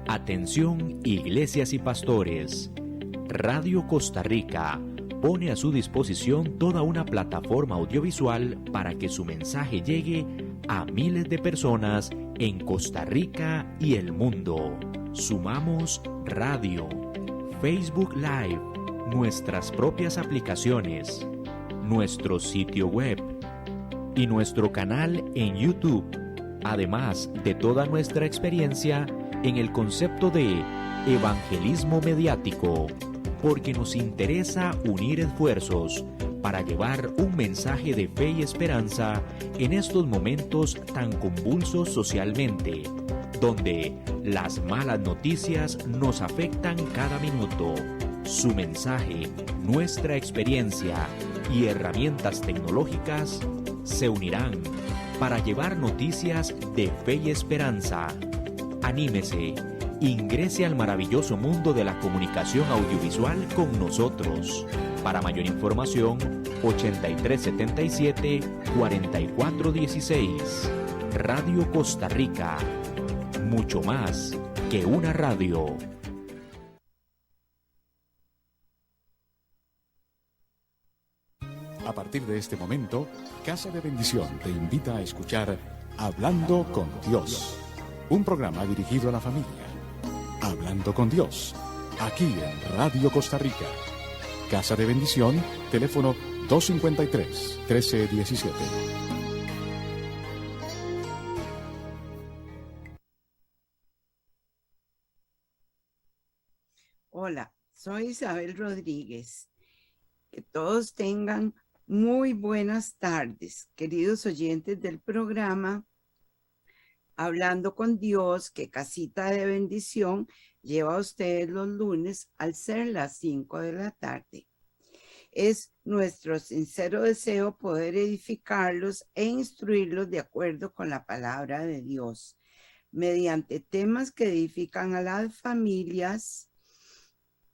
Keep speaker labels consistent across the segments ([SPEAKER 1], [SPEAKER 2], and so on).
[SPEAKER 1] Atención, iglesias y pastores. Radio Costa Rica pone a su disposición toda una plataforma audiovisual para que su mensaje llegue a miles de personas en Costa Rica y el mundo. Sumamos radio, Facebook Live, nuestras propias aplicaciones, nuestro sitio web y nuestro canal en YouTube, además de toda nuestra experiencia en el concepto de evangelismo mediático, porque nos interesa unir esfuerzos para llevar un mensaje de fe y esperanza en estos momentos tan convulsos socialmente, donde las malas noticias nos afectan cada minuto. Su mensaje, nuestra experiencia y herramientas tecnológicas se unirán para llevar noticias de fe y esperanza. Anímese, ingrese al maravilloso mundo de la comunicación audiovisual con nosotros. Para mayor información, 8377-4416. Radio Costa Rica. Mucho más que una radio.
[SPEAKER 2] A partir de este momento, Casa de Bendición te invita a escuchar Hablando con Dios, un programa dirigido a la familia. Hablando con Dios, aquí en Radio Costa Rica. Casa de Bendición, teléfono 253-1317.
[SPEAKER 3] Hola, soy Isabel Rodríguez. Que todos tengan muy buenas tardes, queridos oyentes del programa Hablando con Dios, que Casita de Bendición lleva a ustedes los lunes al ser las 5 de la tarde. Es nuestro sincero deseo poder edificarlos e instruirlos de acuerdo con la palabra de Dios, mediante temas que edifican a las familias,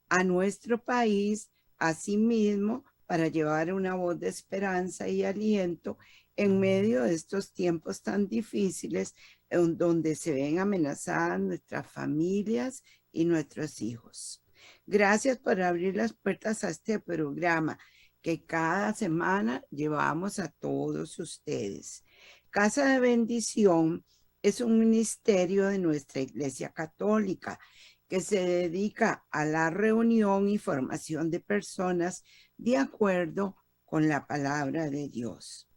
[SPEAKER 3] a nuestro país, asimismo, para llevar una voz de esperanza y aliento en medio de estos tiempos tan difíciles, en donde se ven amenazadas nuestras familias y nuestros hijos. Gracias por abrir las puertas a este programa que cada semana llevamos a todos ustedes. Casa de Bendición es un ministerio de nuestra Iglesia Católica que se dedica a la reunión y formación de personas de acuerdo con la palabra de Dios.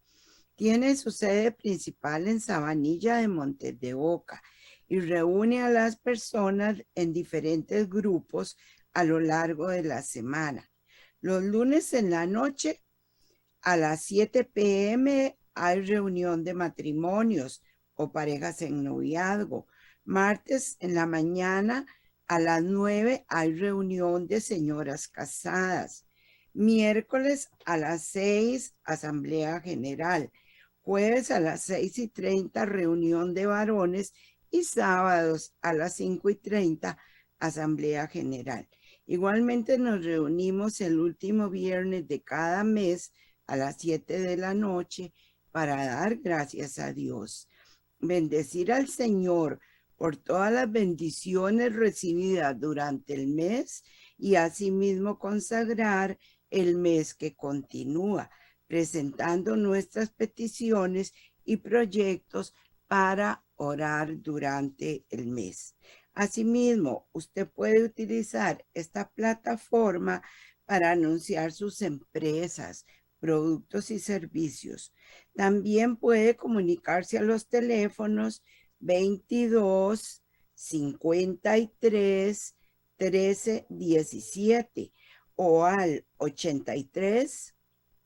[SPEAKER 3] Tiene su sede principal en Sabanilla de Montes de Oca y reúne a las personas en diferentes grupos a lo largo de la semana. Los lunes en la noche a las 7 p.m. hay reunión de matrimonios o parejas en noviazgo. Martes en la mañana a las 9 hay reunión de señoras casadas. Miércoles a las 6, asamblea general. Jueves a las 6:30, reunión de varones. Y sábados a las 5:30, asamblea general. Igualmente nos reunimos el último viernes de cada mes a las 7 de la noche para dar gracias a Dios. Bendecir al Señor por todas las bendiciones recibidas durante el mes y asimismo consagrar el mes que continúa, presentando nuestras peticiones y proyectos para orar durante el mes. Asimismo, usted puede utilizar esta plataforma para anunciar sus empresas, productos y servicios. También puede comunicarse a los teléfonos 22 53 13 17 o al 83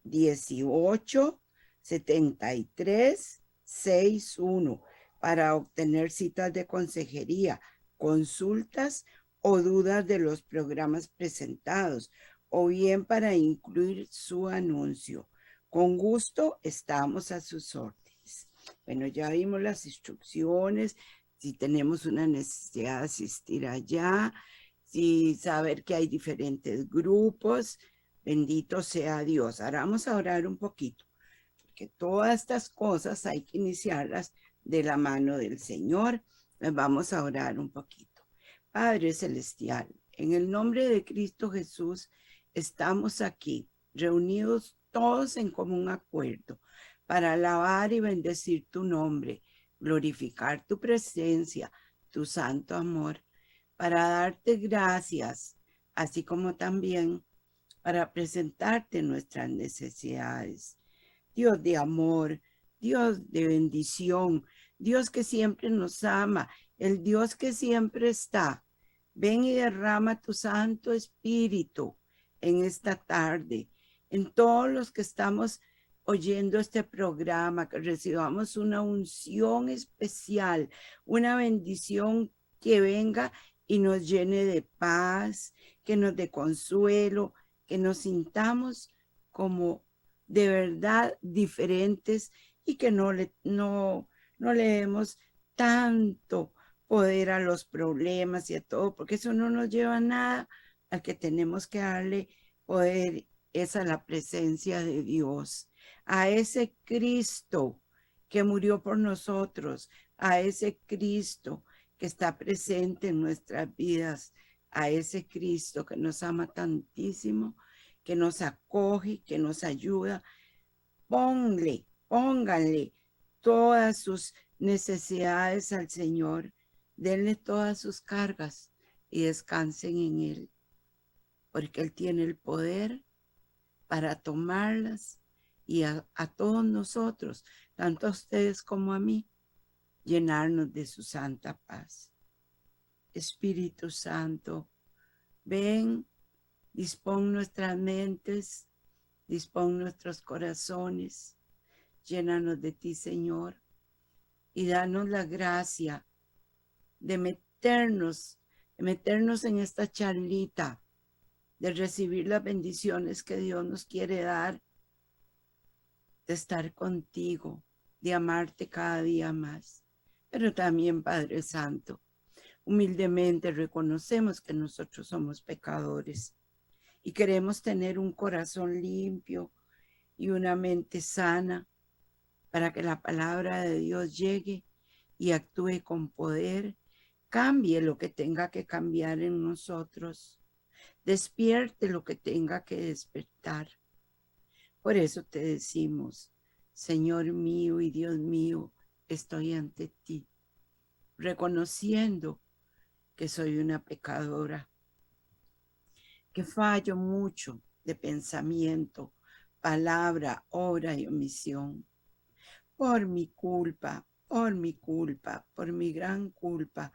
[SPEAKER 3] 18 73 61 para obtener citas de consejería, consultas o dudas de los programas presentados, o bien para incluir su anuncio. Con gusto estamos a sus órdenes. Bueno, ya vimos las instrucciones, si tenemos una necesidad de asistir allá, si saber que hay diferentes grupos. Bendito sea Dios. Ahora vamos a orar un poquito, porque todas estas cosas hay que iniciarlas de la mano del Señor. Vamos a orar un poquito. Padre Celestial, en el nombre de Cristo Jesús, estamos aquí, reunidos todos en común acuerdo, para alabar y bendecir tu nombre, glorificar tu presencia, tu santo amor, para darte gracias, así como también para presentarte nuestras necesidades. Dios de amor, Dios de bendición, Dios que siempre nos ama, el Dios que siempre está. Ven y derrama tu Santo Espíritu en esta tarde, en todos los que estamos oyendo este programa, que recibamos una unción especial, una bendición que venga y nos llene de paz, que nos dé consuelo, que nos sintamos como de verdad diferentes y que no le demos tanto poder a los problemas y a todo, porque eso no nos lleva a nada. Al que tenemos que darle poder es a la presencia de Dios, a ese Cristo que murió por nosotros, a ese Cristo que está presente en nuestras vidas, a ese Cristo que nos ama tantísimo, que nos acoge, que nos ayuda. Pónganle todas sus necesidades al Señor, denle todas sus cargas y descansen en Él, porque Él tiene el poder para tomarlas y a todos nosotros, tanto a ustedes como a mí, llenarnos de su santa paz. Espíritu Santo, ven, dispón nuestras mentes, dispón nuestros corazones, llénanos de ti, Señor, y danos la gracia de meternos en esta charlita, de recibir las bendiciones que Dios nos quiere dar, de estar contigo, de amarte cada día más. Pero también, Padre Santo, humildemente reconocemos que nosotros somos pecadores y queremos tener un corazón limpio y una mente sana para que la palabra de Dios llegue y actúe con poder, cambie lo que tenga que cambiar en nosotros, despierte lo que tenga que despertar. Por eso te decimos, Señor mío y Dios mío, estoy ante ti, reconociendo que soy una pecadora, que fallo mucho de pensamiento, palabra, obra y omisión. Por mi culpa, por mi gran culpa.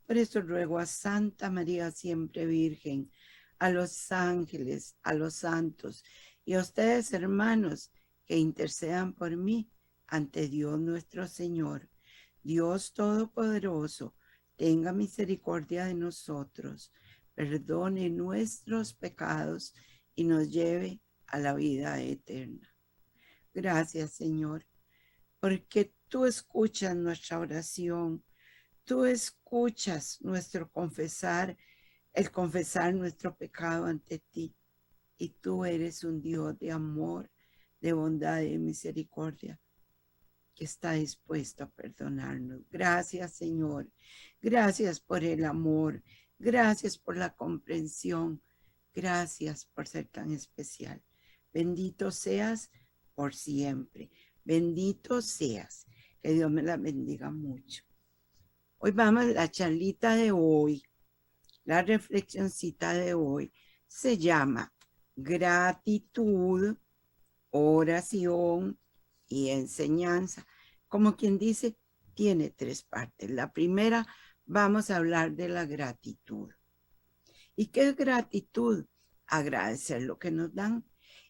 [SPEAKER 3] Por eso ruego a Santa María siempre Virgen, a los ángeles, a los santos y a ustedes, hermanos, que intercedan por mí ante Dios nuestro Señor. Dios Todopoderoso, tenga misericordia de nosotros, perdone nuestros pecados y nos lleve a la vida eterna. Gracias, Señor, porque tú escuchas nuestra oración, tú escuchas nuestro confesar, el confesar nuestro pecado ante ti, y tú eres un Dios de amor, de bondad y de misericordia, que está dispuesto a perdonarnos. Gracias, Señor, gracias por el amor, gracias por la comprensión, gracias por ser tan especial. Bendito seas por siempre. Bendito seas. Que Dios me la bendiga mucho. Hoy vamos a la charlita de hoy. La reflexioncita de hoy se llama gratitud, oración y enseñanza. Como quien dice, tiene 3 partes. La primera, vamos a hablar de la gratitud. ¿Y qué es gratitud? Agradecer lo que nos dan.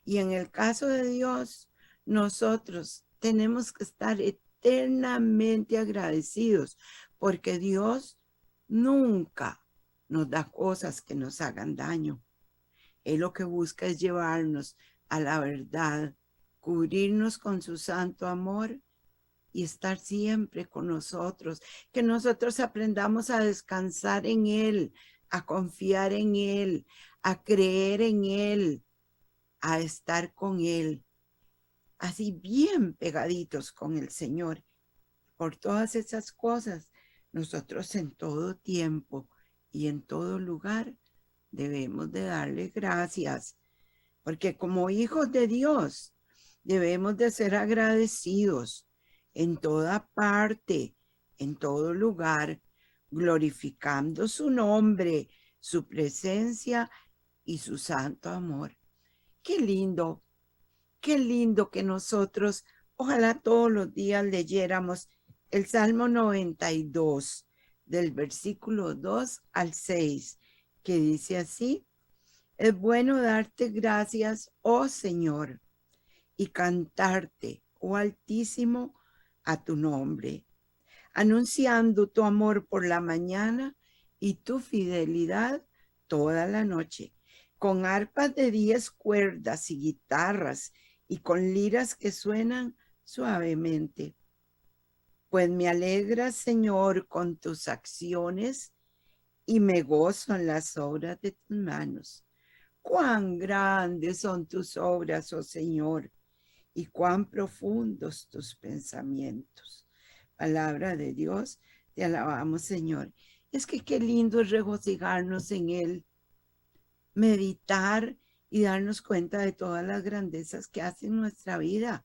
[SPEAKER 3] Y en el caso de Dios, nosotros tenemos que estar eternamente agradecidos porque Dios nunca nos da cosas que nos hagan daño. Él lo que busca es llevarnos a la verdad, cubrirnos con su santo amor y estar siempre con nosotros. Que nosotros aprendamos a descansar en Él, a confiar en Él, a creer en Él, a estar con Él, así bien pegaditos con el Señor. Por todas esas cosas, nosotros en todo tiempo y en todo lugar debemos de darle gracias, porque como hijos de Dios debemos de ser agradecidos en toda parte, en todo lugar, glorificando su nombre, su presencia y su santo amor. Qué lindo que nosotros, ojalá todos los días leyéramos el Salmo 92, del versículo 2 al 6, que dice así: es bueno darte gracias, oh Señor, y cantarte, oh Altísimo, a tu nombre, anunciando tu amor por la mañana y tu fidelidad toda la noche, con arpas de 10 cuerdas y guitarras y con liras que suenan suavemente. Pues me alegra, Señor, con tus acciones y me gozo en las obras de tus manos. Cuán grandes son tus obras, oh Señor, y cuán profundos tus pensamientos. Palabra de Dios, te alabamos, Señor. Es que qué lindo es regocijarnos en Él, meditar y darnos cuenta de todas las grandezas que hace en nuestra vida.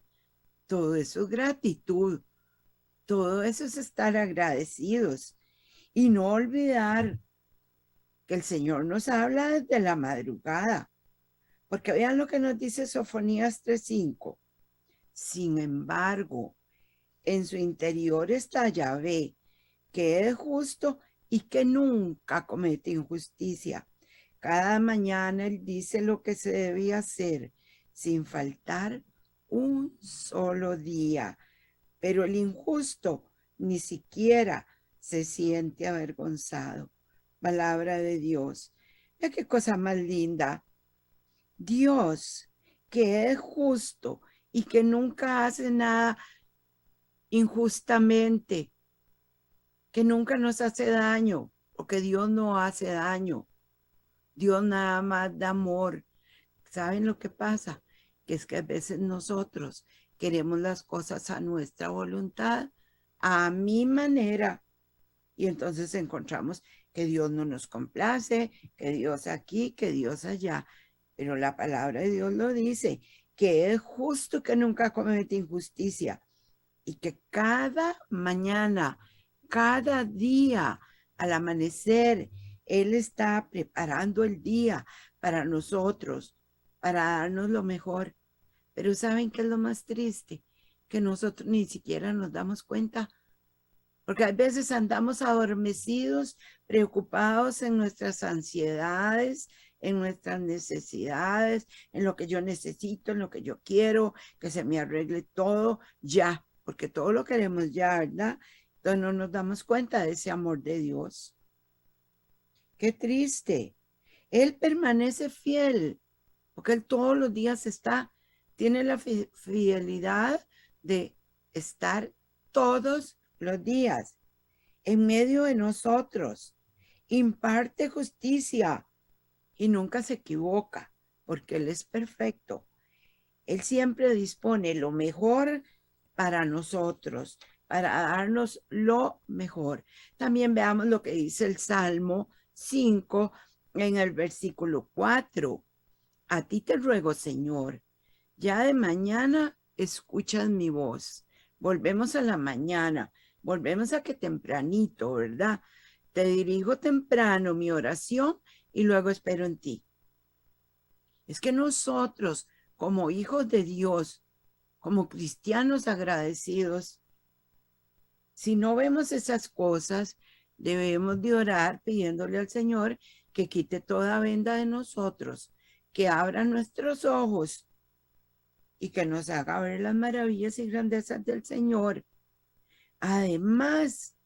[SPEAKER 3] Todo eso es gratitud, todo eso es estar agradecidos y no olvidar que el Señor nos habla desde la madrugada, porque vean lo que nos dice Sofonías 3:5. Sin embargo, en su interior está Yahvé, que es justo y que nunca comete injusticia. Cada mañana Él dice lo que se debía hacer, sin faltar un solo día. Pero el injusto ni siquiera se siente avergonzado. Palabra de Dios. Mira qué cosa más linda. Dios, que es justo y que nunca hace nada injustamente, que nunca nos hace daño, porque Dios no hace daño. Dios nada más da amor. ¿Saben lo que pasa? Que es que a veces nosotros queremos las cosas a nuestra voluntad, a mi manera, y entonces encontramos que Dios no nos complace, que Dios aquí, que Dios allá. Pero la palabra de Dios lo dice, que es justo, que nunca comete injusticia y que cada mañana, cada día, al amanecer, Él está preparando el día para nosotros, para darnos lo mejor. Pero ¿saben qué es lo más triste? Que nosotros ni siquiera nos damos cuenta, porque a veces andamos adormecidos, preocupados en nuestras ansiedades, en nuestras necesidades, en lo que yo necesito, en lo que yo quiero, que se me arregle todo ya, porque todo lo queremos ya, ¿verdad? Entonces no nos damos cuenta de ese amor de Dios. Qué triste. Él permanece fiel, porque Él todos los días tiene la fidelidad de estar todos los días en medio de nosotros, imparte justicia y nunca se equivoca, porque Él es perfecto. Él siempre dispone lo mejor para nosotros, para darnos lo mejor. También veamos lo que dice el Salmo 5 en el versículo 4. A ti te ruego, Señor, ya de mañana escuchas mi voz. Volvemos a la mañana, volvemos a que tempranito, ¿verdad? Te dirijo temprano mi oración y luego espero en ti. Es que nosotros, como hijos de Dios, como cristianos agradecidos, si no vemos esas cosas, debemos de orar pidiéndole al Señor que quite toda venda de nosotros, que abra nuestros ojos y que nos haga ver las maravillas y grandezas del Señor. Además,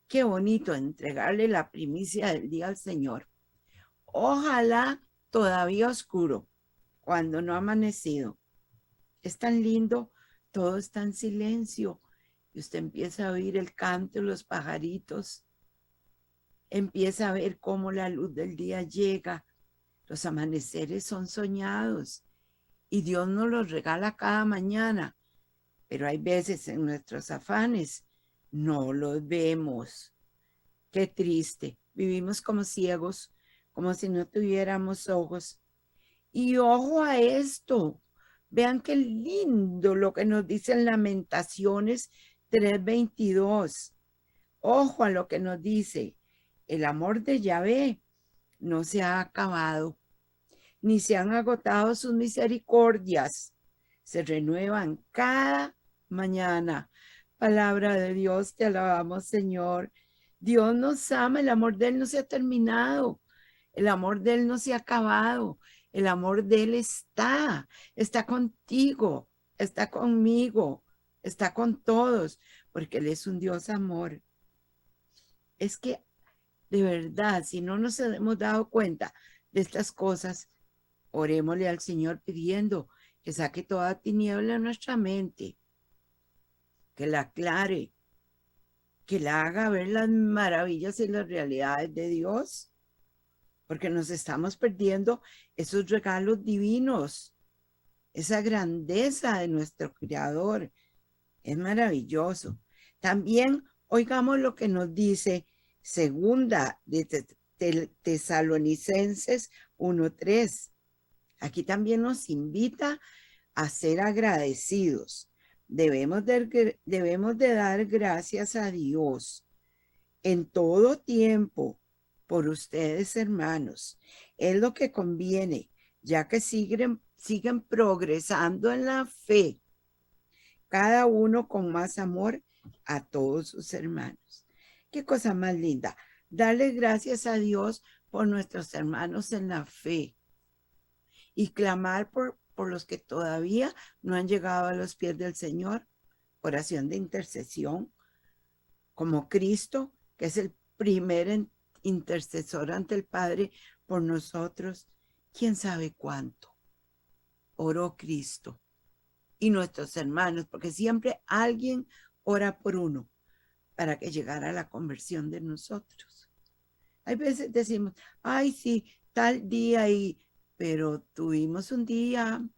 [SPEAKER 3] qué bonito entregarle la primicia del día al Señor. Ojalá todavía oscuro, cuando no ha amanecido. Es tan lindo, todo está en silencio y usted empieza a oír el canto de los pajaritos, empieza a ver cómo la luz del día llega. Los amaneceres son soñados y Dios nos los regala cada mañana, pero hay veces en nuestros afanes no los vemos. Qué triste, vivimos como ciegos, como si no tuviéramos ojos. Y ojo a esto, vean qué lindo lo que nos dicen Lamentaciones 3:22. Ojo a lo que nos dice, el amor de Yahvé no se ha acabado, ni se han agotado sus misericordias. Se renuevan cada mañana. Palabra de Dios, te alabamos, Señor. Dios nos ama, el amor de Él no se ha terminado, el amor de Él no se ha acabado, el amor de Él está contigo, está conmigo, está con todos, porque Él es un Dios amor. Es que, de verdad, si no nos hemos dado cuenta de estas cosas, orémosle al Señor pidiendo que saque toda tiniebla en nuestra mente, que la aclare, que la haga ver las maravillas y las realidades de Dios, porque nos estamos perdiendo esos regalos divinos, esa grandeza de nuestro Creador. Es maravilloso. También oigamos lo que nos dice segunda de Tesalonicenses 1:3. Aquí también nos invita a ser agradecidos. Debemos de dar gracias a Dios en todo tiempo por ustedes, hermanos. Es lo que conviene, ya que siguen progresando en la fe, cada uno con más amor a todos sus hermanos. Qué cosa más linda. Darle gracias a Dios por nuestros hermanos en la fe y clamar por los que todavía no han llegado a los pies del Señor. Oración de intercesión, como Cristo, que es el primer intercesor ante el Padre por nosotros. ¿Quién sabe cuánto oró Cristo y nuestros hermanos? Porque siempre alguien ora por uno para que llegara a la conversión de nosotros. Hay veces decimos, ay, sí, tal día, pero tuvimos un día,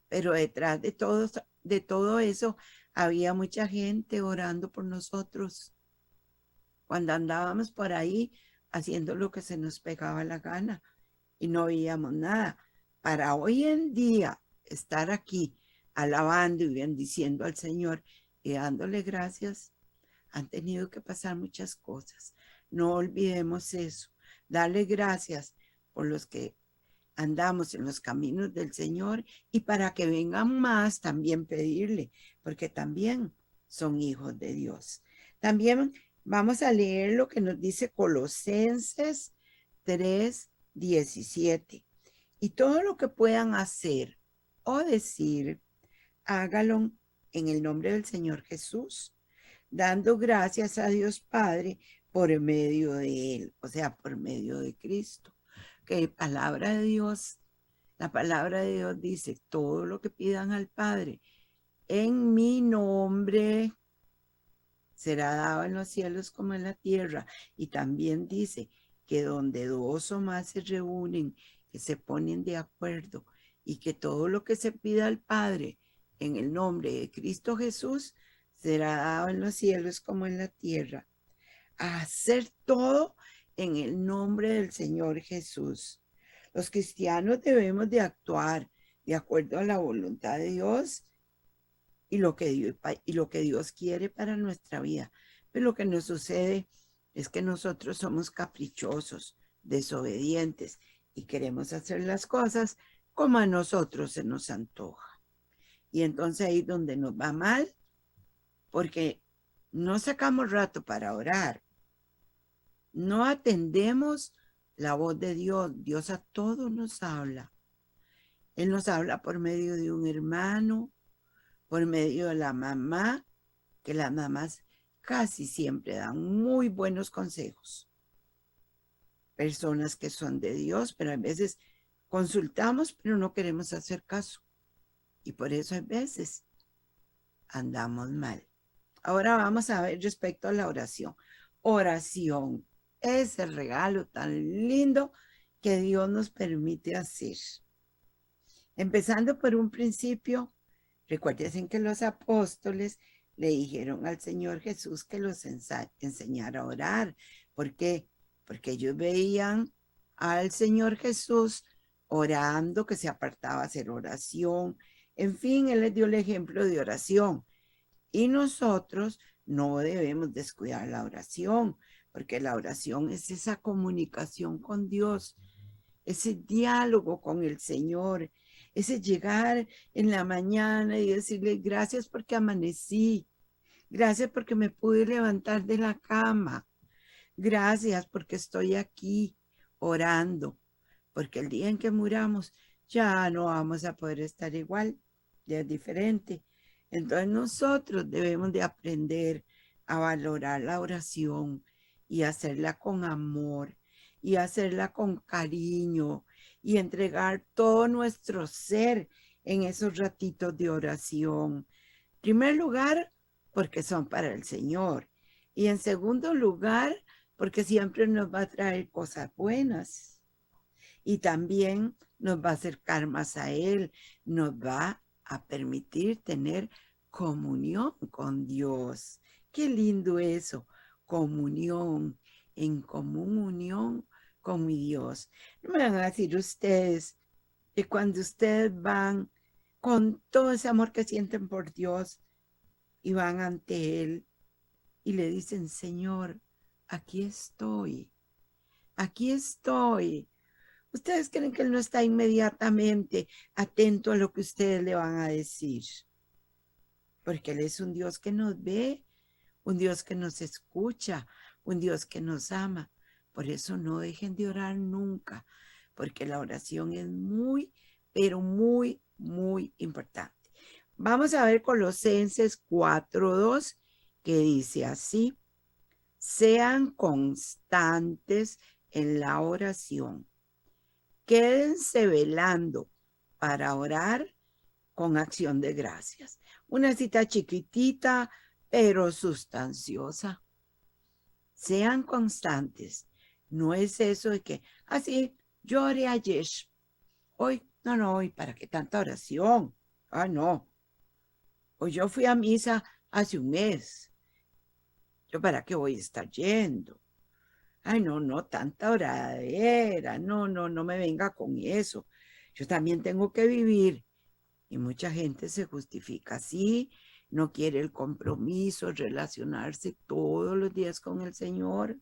[SPEAKER 3] pero detrás de todo eso había mucha gente orando por nosotros cuando andábamos por ahí haciendo lo que se nos pegaba la gana y no veíamos nada. Para hoy en día estar aquí alabando y bendiciendo al Señor y dándole gracias, han tenido que pasar muchas cosas. No olvidemos eso. Darle gracias por los que andamos en los caminos del Señor y para que vengan más también pedirle, porque también son hijos de Dios. También vamos a leer lo que nos dice Colosenses 3:17. Y todo lo que puedan hacer o decir, hágalo en el nombre del Señor Jesús, dando gracias a Dios Padre por medio de Él, o sea, por medio de Cristo. Que palabra de Dios, la palabra de Dios dice, todo lo que pidan al Padre en mi nombre será dado en los cielos como en la tierra. Y también dice que donde dos o más se reúnen, que se ponen de acuerdo y que todo lo que se pida al Padre en el nombre de Cristo Jesús será dado en los cielos como en la tierra. A hacer todo en el nombre del Señor Jesús. Los cristianos debemos de actuar de acuerdo a la voluntad de Dios y lo que Dios quiere para nuestra vida. Pero lo que nos sucede es que nosotros somos caprichosos, desobedientes y queremos hacer las cosas como a nosotros se nos antoja. Y entonces ahí es donde nos va mal, porque no sacamos rato para orar. No atendemos la voz de Dios. Dios a todos nos habla. Él nos habla por medio de un hermano, por medio de la mamá, que las mamás casi siempre dan muy buenos consejos. Personas que son de Dios, pero a veces consultamos, pero no queremos hacer caso. Y por eso a veces andamos mal. Ahora vamos a ver respecto a la oración. Oración. Ese regalo tan lindo que Dios nos permite hacer. Empezando por un principio, recuerden que los apóstoles le dijeron al Señor Jesús que los enseñara a orar. ¿Por qué? porque ellos veían al Señor Jesús orando, que se apartaba a hacer oración. En fin, Él les dio el ejemplo de oración. Y nosotros no debemos descuidar la oración, porque la oración es esa comunicación con Dios, ese diálogo con el Señor, ese llegar en la mañana y decirle gracias porque amanecí, gracias porque me pude levantar de la cama, gracias porque estoy aquí orando, porque el día en que muramos ya no vamos a poder estar igual, ya es diferente. Entonces nosotros debemos de aprender a valorar la oración y hacerla con amor y hacerla con cariño y entregar todo nuestro ser en esos ratitos de oración. En primer lugar, porque son para el Señor. Y en segundo lugar, porque siempre nos va a traer cosas buenas. Y también nos va a acercar más a Él, nos va a permitir tener comunión con Dios. Qué lindo eso, comunión, en común unión con mi Dios. No me van a decir ustedes que cuando ustedes van con todo ese amor que sienten por Dios y van ante Él y le dicen, Señor, aquí estoy, aquí estoy. ¿Ustedes creen que Él no está inmediatamente atento a lo que ustedes le van a decir? Porque Él es un Dios que nos ve, un Dios que nos escucha, un Dios que nos ama. Por eso no dejen de orar nunca, porque la oración es muy, pero muy, muy importante. Vamos a ver Colosenses 4:2, que dice así: sean constantes en la oración. Quédense velando para orar con acción de gracias. Una cita chiquitita, pero sustanciosa. Sean constantes. No es eso de que, así, yo oré ayer. Hoy, no, hoy, ¿para qué tanta oración? Ah, no. Hoy yo fui a misa hace un mes. ¿Yo para qué voy a estar yendo? Ay, no, tanta oradera, no me venga con eso. Yo también tengo que vivir. Y mucha gente se justifica así, no quiere el compromiso, relacionarse todos los días con el Señor,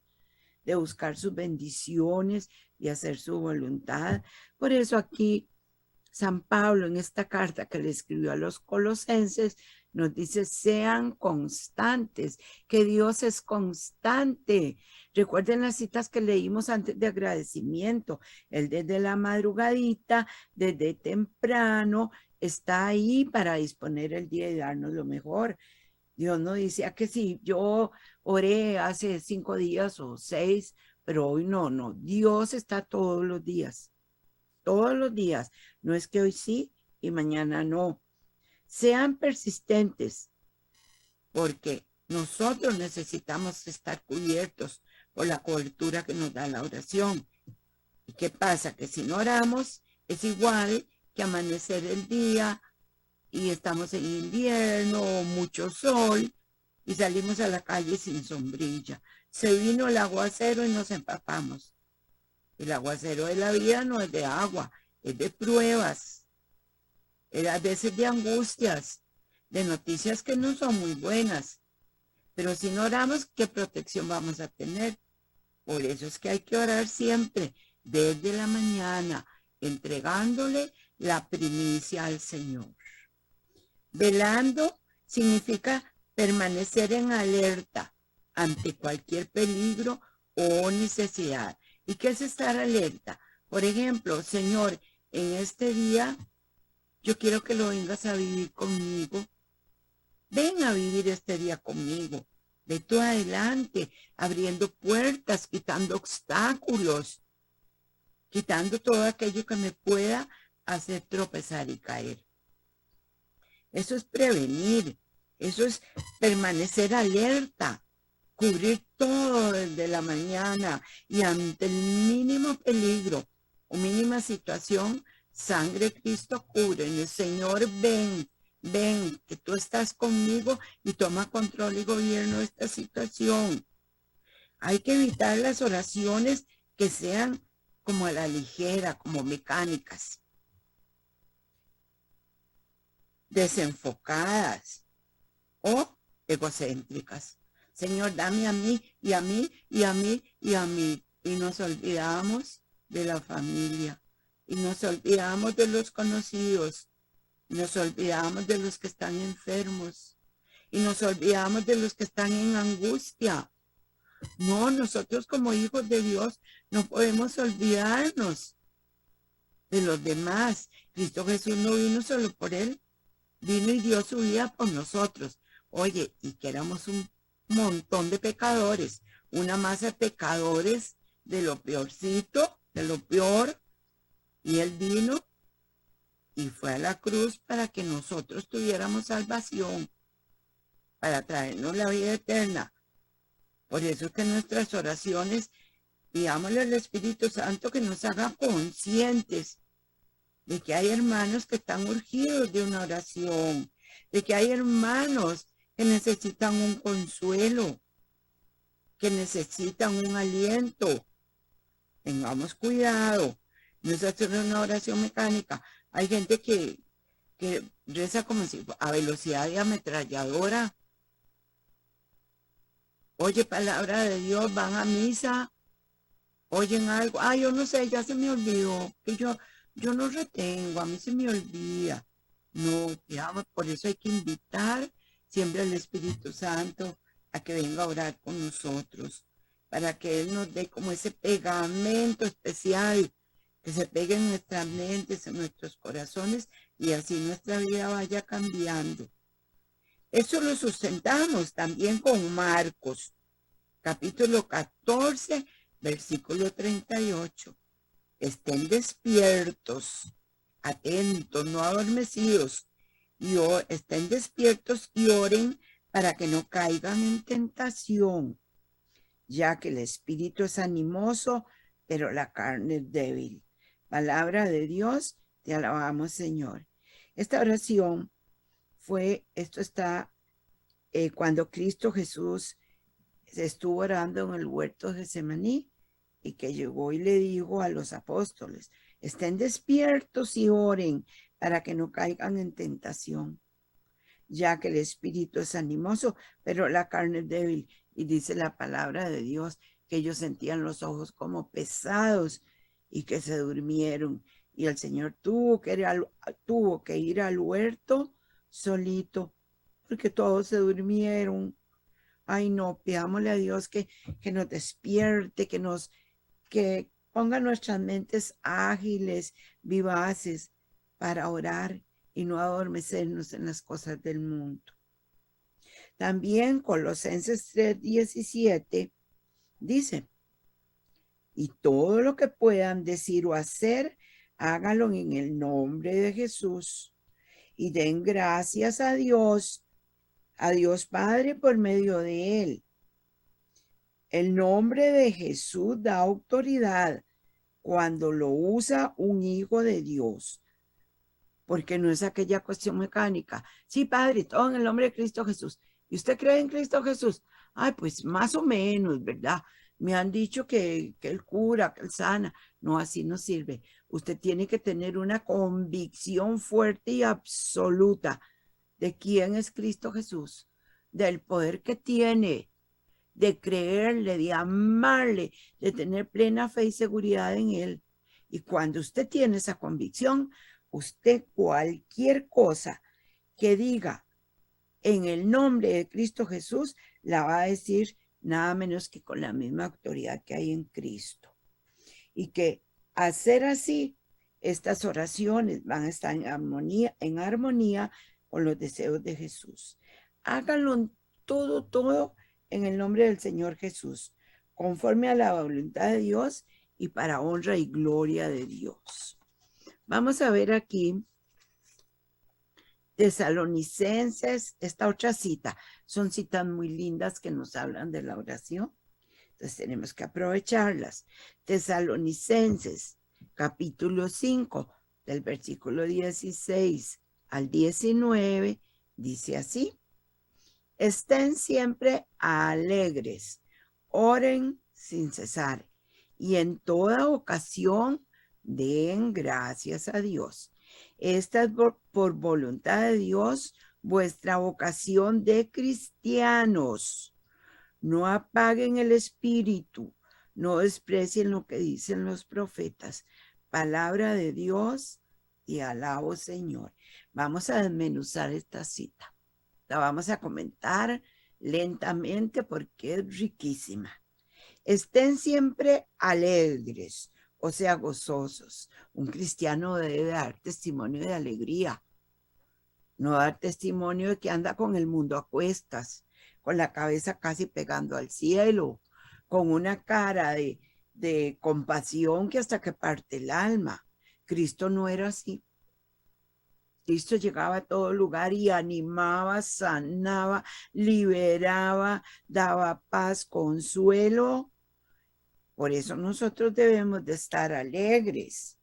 [SPEAKER 3] de buscar sus bendiciones y hacer su voluntad. Por eso aquí San Pablo, en esta carta que le escribió a los colosenses, nos dice, sean constantes, que Dios es constante. Recuerden las citas que leímos antes de agradecimiento. Él desde la madrugadita, desde temprano, está ahí para disponer el día y darnos lo mejor. Dios no dice que si yo oré hace 5 días o 6, pero hoy no. Dios está todos los días. Todos los días. No es que hoy sí y mañana no. Sean persistentes, porque nosotros necesitamos estar cubiertos por la cobertura que nos da la oración. ¿Y qué pasa? Que si no oramos, es igual que amanecer el día y estamos en invierno, mucho sol, y salimos a la calle sin sombrilla. Se vino el aguacero y nos empapamos. El aguacero de la vida no es de agua, es de pruebas, a veces de angustias, de noticias que no son muy buenas. Pero si no oramos, ¿qué protección vamos a tener? Por eso es que hay que orar siempre, desde la mañana, entregándole la primicia al Señor. Velando significa permanecer en alerta ante cualquier peligro o necesidad. ¿Y qué es estar alerta? Por ejemplo, Señor, en este día yo quiero que lo vengas a vivir conmigo. Ven a vivir este día conmigo. Ve tú adelante, abriendo puertas, quitando obstáculos, quitando todo aquello que me pueda hacer tropezar y caer. Eso es prevenir, eso es permanecer alerta, cubrir todo desde la mañana y ante el mínimo peligro o mínima situación, sangre de Cristo cubre. El Señor, ven, que tú estás conmigo y toma control y gobierno de esta situación. Hay que evitar las oraciones que sean como a la ligera, como mecánicas, desenfocadas o egocéntricas. Señor, dame a mí y a mí y a mí y a mí. Y nos olvidamos de la familia. Y nos olvidamos de los conocidos. Y nos olvidamos de los que están enfermos. Y nos olvidamos de los que están en angustia. No, nosotros como hijos de Dios no podemos olvidarnos de los demás. Cristo Jesús no vino solo por él, vino y dio su vida por nosotros. Oye, y que éramos un montón de pecadores, una masa de pecadores de lo peorcito, de lo peor, y él vino y fue a la cruz para que nosotros tuviéramos salvación, para traernos la vida eterna. Por eso es que nuestras oraciones, pidámosle al Espíritu Santo que nos haga conscientes de que hay hermanos que están urgidos de una oración, de que hay hermanos que necesitan un consuelo, que necesitan un aliento. Tengamos cuidado, no es hacer una oración mecánica. Hay gente que reza como si a velocidad de ametralladora. Oye palabra de Dios, van a misa, oyen algo. Ah, yo no sé, ya se me olvidó, que yo no retengo, a mí se me olvida. No, digamos, por eso hay que invitar siempre al Espíritu Santo a que venga a orar con nosotros, para que Él nos dé como ese pegamento especial que se pegue en nuestras mentes, en nuestros corazones, y así nuestra vida vaya cambiando. Eso lo sustentamos también con Marcos, capítulo 14, versículo 38. Estén despiertos, atentos, no adormecidos, estén despiertos y oren para que no caigan en tentación, ya que el espíritu es animoso, pero la carne es débil. Palabra de Dios, te alabamos, Señor. Esta oración esto está cuando Cristo Jesús se estuvo orando en el huerto de Getsemaní y que llegó y le dijo a los apóstoles, estén despiertos y oren para que no caigan en tentación, ya que el espíritu es animoso, pero la carne es débil. Y dice la palabra de Dios que ellos sentían los ojos como pesados y que se durmieron. Y el Señor tuvo que ir al huerto solito, porque todos se durmieron. Ay, no, pidámosle a Dios que nos despierte, que ponga nuestras mentes ágiles, vivaces, para orar y no adormecernos en las cosas del mundo. También Colosenses 3:17 dice, y todo lo que puedan decir o hacer, hágalo en el nombre de Jesús y den gracias a Dios Padre por medio de él. El nombre de Jesús da autoridad cuando lo usa un hijo de Dios, porque no es aquella cuestión mecánica. Sí, Padre, todo en el nombre de Cristo Jesús. ¿Y usted cree en Cristo Jesús? Ay, pues más o menos, ¿verdad? Me han dicho que él cura, que él sana. No, así no sirve. Usted tiene que tener una convicción fuerte y absoluta de quién es Cristo Jesús, del poder que tiene, de creerle, de amarle, de tener plena fe y seguridad en él. Y cuando usted tiene esa convicción, usted cualquier cosa que diga en el nombre de Cristo Jesús, la va a decir nada menos que con la misma autoridad que hay en Cristo. Y que hacer así, estas oraciones van a estar en armonía con los deseos de Jesús. Háganlo todo en el nombre del Señor Jesús, conforme a la voluntad de Dios y para honra y gloria de Dios. Vamos a ver aquí Tesalonicenses, esta otra cita. Son citas muy lindas que nos hablan de la oración. Entonces tenemos que aprovecharlas. Tesalonicenses, capítulo 5, del versículo 16 al 19, dice así. Estén siempre alegres, Oren sin cesar y en toda ocasión den gracias a Dios. Esta es por voluntad de Dios vuestra vocación de cristianos. No apaguen el espíritu, no desprecien lo que dicen los profetas. Palabra de Dios, y alabo, Señor. Vamos a desmenuzar esta cita. La vamos a comentar lentamente porque es riquísima. Estén siempre alegres, o sea, gozosos. Un cristiano debe dar testimonio de alegría, no dar testimonio de que anda con el mundo a cuestas, con la cabeza casi pegando al cielo, con una cara de compasión que hasta que parte el alma. Cristo no era así. Cristo llegaba a todo lugar y animaba, sanaba, liberaba, daba paz, consuelo. Por eso nosotros debemos de estar alegres.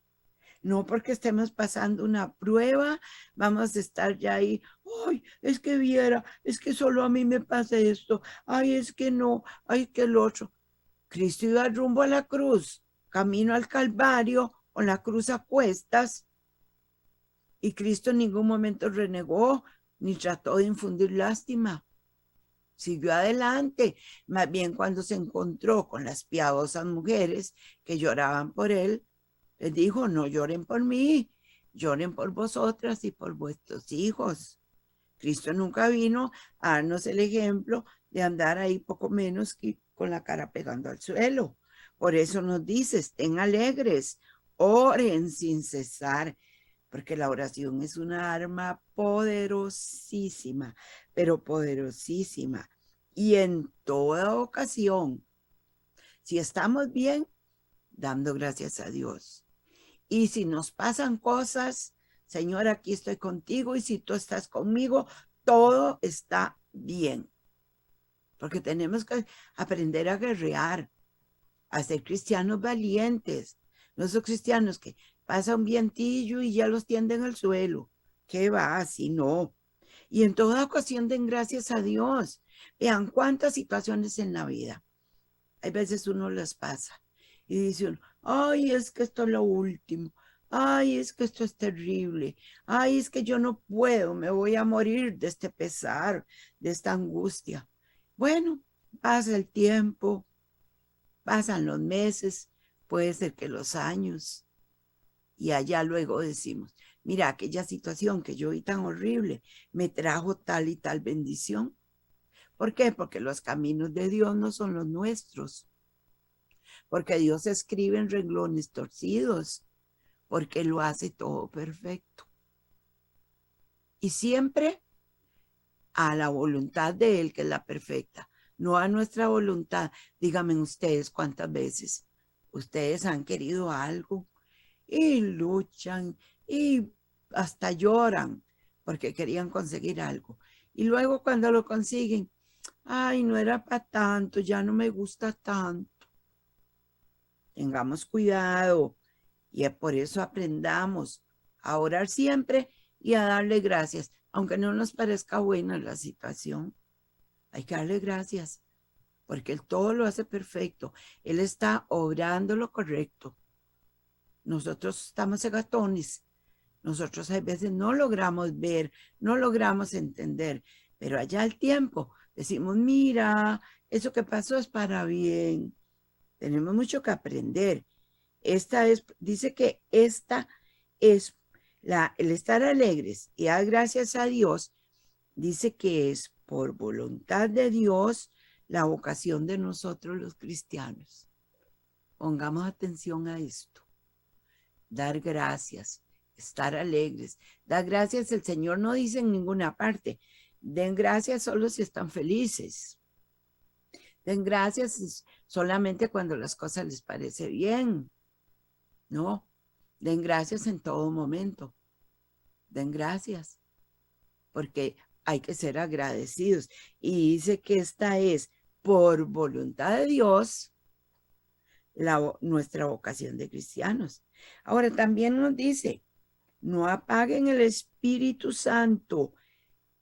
[SPEAKER 3] No porque estemos pasando una prueba, vamos a estar ya ahí. Ay, es que viera, es que solo a mí me pasa esto. Ay, es que no, ay, que el otro. Cristo iba rumbo a la cruz, camino al Calvario, con la cruz a cuestas. Y Cristo en ningún momento renegó ni trató de infundir lástima. Siguió adelante, más bien cuando se encontró con las piadosas mujeres que lloraban por él, les dijo, no lloren por mí, lloren por vosotras y por vuestros hijos. Cristo nunca vino a darnos el ejemplo de andar ahí poco menos que con la cara pegando al suelo. Por eso nos dice, estén alegres, oren sin cesar, porque la oración es una arma poderosísima, pero poderosísima. Y en toda ocasión, si estamos bien, dando gracias a Dios. Y si nos pasan cosas, Señor, aquí estoy contigo y si tú estás conmigo, todo está bien. Porque tenemos que aprender a guerrear, a ser cristianos valientes. No son cristianos que pasa un vientillo y ya los tienden al suelo. ¿Qué va? Así no. Y en toda ocasión den gracias a Dios. Vean cuántas situaciones en la vida. Hay veces uno las pasa y dice uno, ay, es que esto es lo último. Ay, es que esto es terrible. Ay, es que yo no puedo, me voy a morir de este pesar, de esta angustia. Bueno, pasa el tiempo, pasan los meses, puede ser que los años, y allá luego decimos, mira, aquella situación que yo vi tan horrible me trajo tal y tal bendición. ¿Por qué? Porque los caminos de Dios no son los nuestros. Porque Dios escribe en renglones torcidos, porque lo hace todo perfecto. Y siempre a la voluntad de Él, que es la perfecta, no a nuestra voluntad. Díganme ustedes cuántas veces ustedes han querido algo y luchan y hasta lloran porque querían conseguir algo. Y luego cuando lo consiguen, ay, no era para tanto, ya no me gusta tanto. Tengamos cuidado y por eso aprendamos a orar siempre y a darle gracias, aunque no nos parezca buena la situación. Hay que darle gracias porque Él todo lo hace perfecto. Él está obrando lo correcto. Nosotros estamos cegatones. Nosotros a veces no logramos ver, no logramos entender, pero allá al tiempo decimos, mira, eso que pasó es para bien. Tenemos mucho que aprender. Dice que esta es el estar alegres y dar gracias a Dios, dice que es por voluntad de Dios la vocación de nosotros los cristianos. Pongamos atención a esto. Dar gracias, estar alegres. Dar gracias, el Señor no dice en ninguna parte. Den gracias solo si están felices. Den gracias solamente cuando las cosas les parece bien. No, den gracias en todo momento. Den gracias, porque hay que ser agradecidos. Y dice que esta es, por voluntad de Dios, nuestra vocación de cristianos. Ahora también nos dice, no apaguen el Espíritu Santo,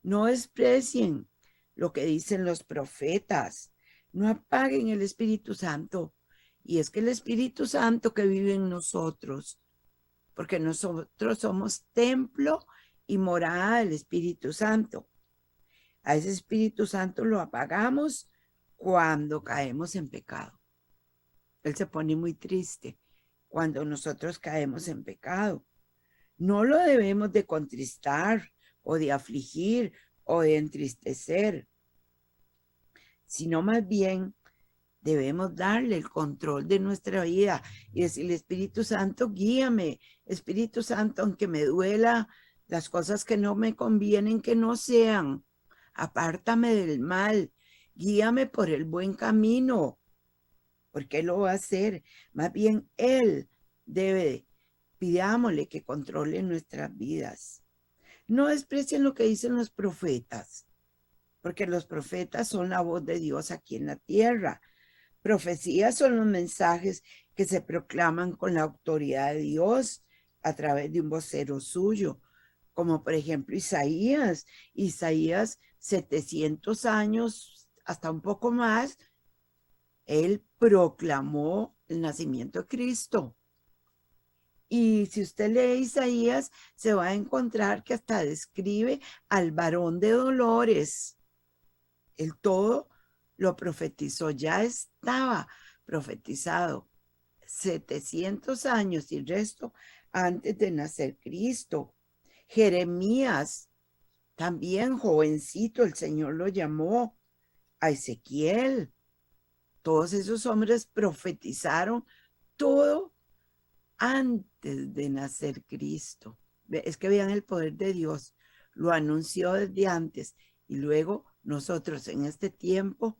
[SPEAKER 3] no desprecien lo que dicen los profetas. No apaguen el Espíritu Santo. Y es que el Espíritu Santo que vive en nosotros, porque nosotros somos templo y morada del Espíritu Santo. A ese Espíritu Santo lo apagamos cuando caemos en pecado. Él se pone muy triste cuando nosotros caemos en pecado. No lo debemos de contristar o de afligir o de entristecer, sino más bien debemos darle el control de nuestra vida y decirle, Espíritu Santo, guíame. Espíritu Santo, aunque me duela las cosas que no me convienen, que no sean, apártame del mal, guíame por el buen camino, porque Él lo va a hacer. Más bien Él debe, pidámosle que controle nuestras vidas. No desprecien lo que dicen los profetas, porque los profetas son la voz de Dios aquí en la tierra. Profecías son los mensajes que se proclaman con la autoridad de Dios a través de un vocero suyo, como por ejemplo Isaías 700 años, hasta un poco más, él proclamó el nacimiento de Cristo. Y si usted lee Isaías, se va a encontrar que hasta describe al varón de dolores. El todo lo profetizó, ya estaba profetizado 700 años y resto antes de nacer Cristo. Jeremías, también jovencito, el Señor lo llamó. A Ezequiel, todos esos hombres profetizaron todo antes de nacer Cristo. Es que vean el poder de Dios, lo anunció desde antes y luego nosotros en este tiempo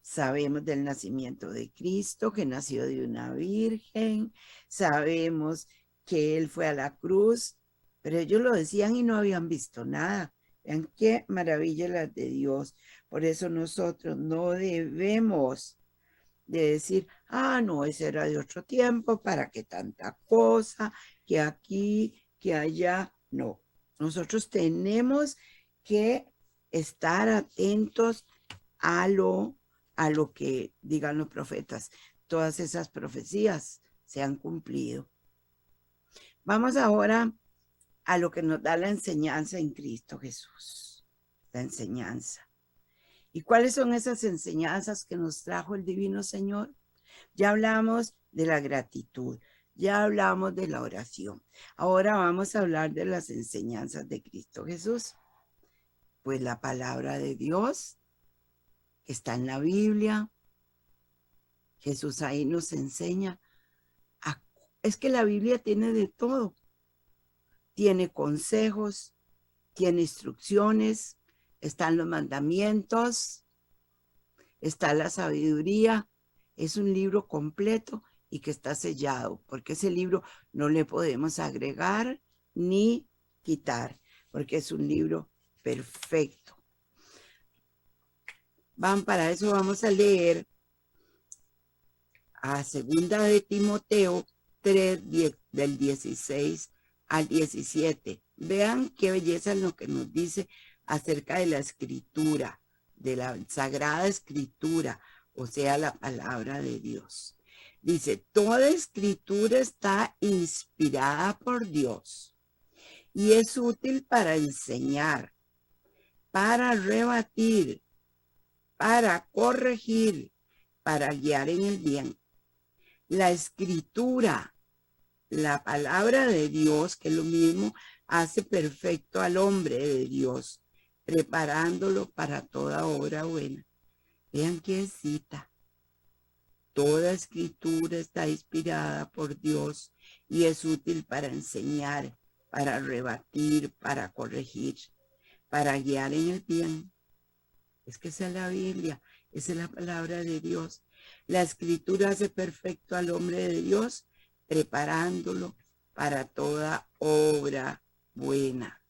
[SPEAKER 3] sabemos del nacimiento de Cristo, que nació de una virgen, sabemos que Él fue a la cruz, pero ellos lo decían y no habían visto nada. Vean qué maravilla la de Dios. Por eso nosotros no debemos de decir, no, ese era de otro tiempo, ¿para qué tanta cosa? Que aquí, que allá. No, nosotros tenemos que estar atentos a lo que digan los profetas. Todas esas profecías se han cumplido. Vamos ahora a lo que nos da la enseñanza en Cristo Jesús. La enseñanza. ¿Y cuáles son esas enseñanzas que nos trajo el Divino Señor? Ya hablamos de la gratitud, ya hablamos de la oración. Ahora vamos a hablar de las enseñanzas de Cristo Jesús. Pues la palabra de Dios está en la Biblia. Jesús ahí nos enseña. Es que la Biblia tiene de todo. Tiene consejos, tiene instrucciones, están los mandamientos, está la sabiduría. Es un libro completo y que está sellado, porque ese libro no le podemos agregar ni quitar, porque es un libro perfecto. Para eso vamos a leer a 2 de Timoteo 3, del 16 al 17. Vean qué belleza es lo que nos dice acerca de la escritura, de la sagrada escritura, o sea, la palabra de Dios. Dice, toda escritura está inspirada por Dios y es útil para enseñar, para rebatir, para corregir, para guiar en el bien. La escritura, la palabra de Dios, que es lo mismo, hace perfecto al hombre de Dios, preparándolo para toda obra buena. Vean qué cita. Toda escritura está inspirada por Dios y es útil para enseñar, para rebatir, para corregir, para guiar en el bien. Es que esa es la Biblia, esa es la palabra de Dios. La escritura hace perfecto al hombre de Dios, preparándolo para toda obra buena.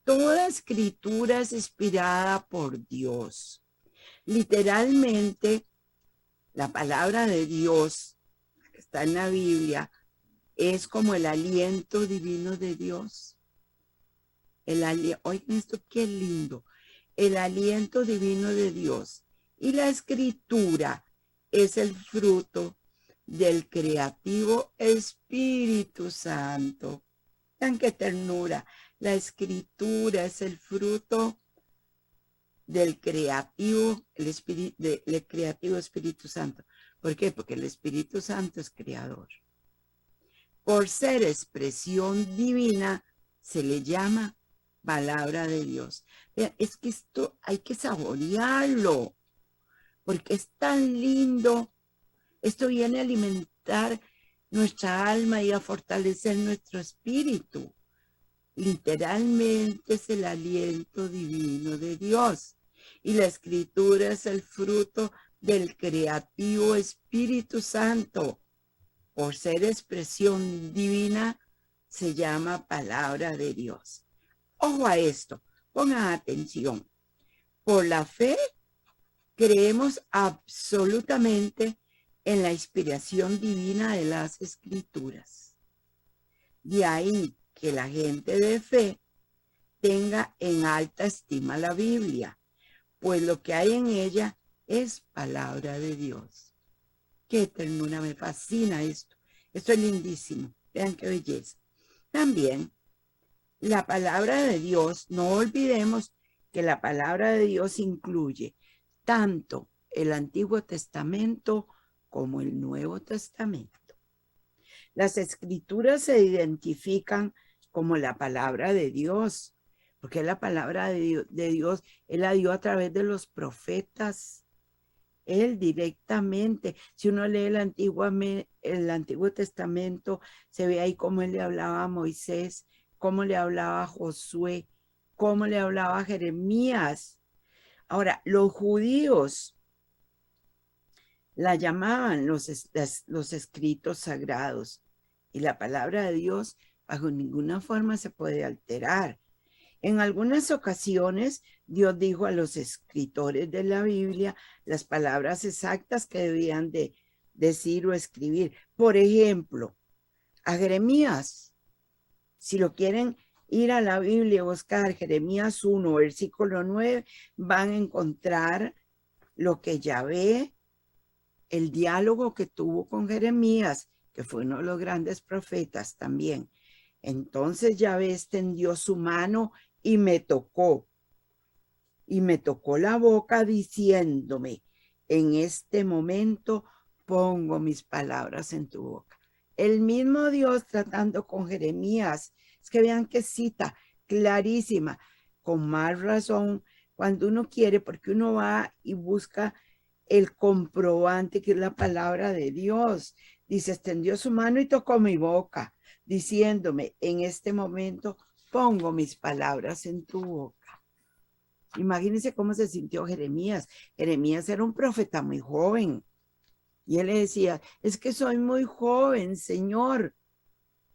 [SPEAKER 3] Toda escritura es inspirada por Dios. Literalmente, la palabra de Dios que está en la Biblia es como el aliento divino de Dios. Oigan esto, qué lindo. El aliento divino de Dios Y la escritura es el fruto del creativo Espíritu Santo. Vean qué ternura. La escritura es el fruto del creativo, del creativo Espíritu Santo. ¿Por qué? Porque el Espíritu Santo es creador. Por ser expresión divina, se le llama palabra de Dios. Vean, es que esto hay que saborearlo, porque es tan lindo. Esto viene a alimentar nuestra alma y a fortalecer nuestro espíritu. Literalmente es el aliento divino de Dios. Y la escritura es el fruto del creativo Espíritu Santo. Por ser expresión divina, se llama palabra de Dios. Ojo a esto, pongan atención. Por la fe, creemos absolutamente en la inspiración divina de las escrituras. De ahí que la gente de fe tenga en alta estima la Biblia, pues lo que hay en ella es palabra de Dios. Qué ternura, me fascina esto. Esto es lindísimo. Vean qué belleza. También la palabra de Dios, no olvidemos que la palabra de Dios incluye tanto el Antiguo Testamento como el Nuevo Testamento. Las escrituras se identifican como la palabra de Dios, porque la palabra de Dios, Él la dio a través de los profetas, Él directamente. Si uno lee el Antiguo Testamento, se ve ahí cómo Él le hablaba a Moisés, cómo le hablaba a Josué, cómo le hablaba a Jeremías. Ahora, los judíos la llamaban los escritos sagrados, y la palabra de Dios bajo ninguna forma se puede alterar. En algunas ocasiones, Dios dijo a los escritores de la Biblia las palabras exactas que debían de decir o escribir. Por ejemplo, a Jeremías, si lo quieren ir a la Biblia y buscar Jeremías 1, versículo 9, van a encontrar lo que Yahvé, el diálogo que tuvo con Jeremías, que fue uno de los grandes profetas también. Entonces Yahvé extendió su mano y me tocó la boca diciéndome, en este momento pongo mis palabras en tu boca. El mismo Dios tratando con Jeremías. Es que vean qué cita clarísima. Con más razón, cuando uno quiere, porque uno va y busca el comprobante que es la palabra de Dios. Dice, extendió su mano y tocó mi boca, diciéndome, en este momento pongo mis palabras en tu boca. Imagínense cómo se sintió Jeremías. Jeremías era un profeta muy joven. Y él le decía, es que soy muy joven, Señor.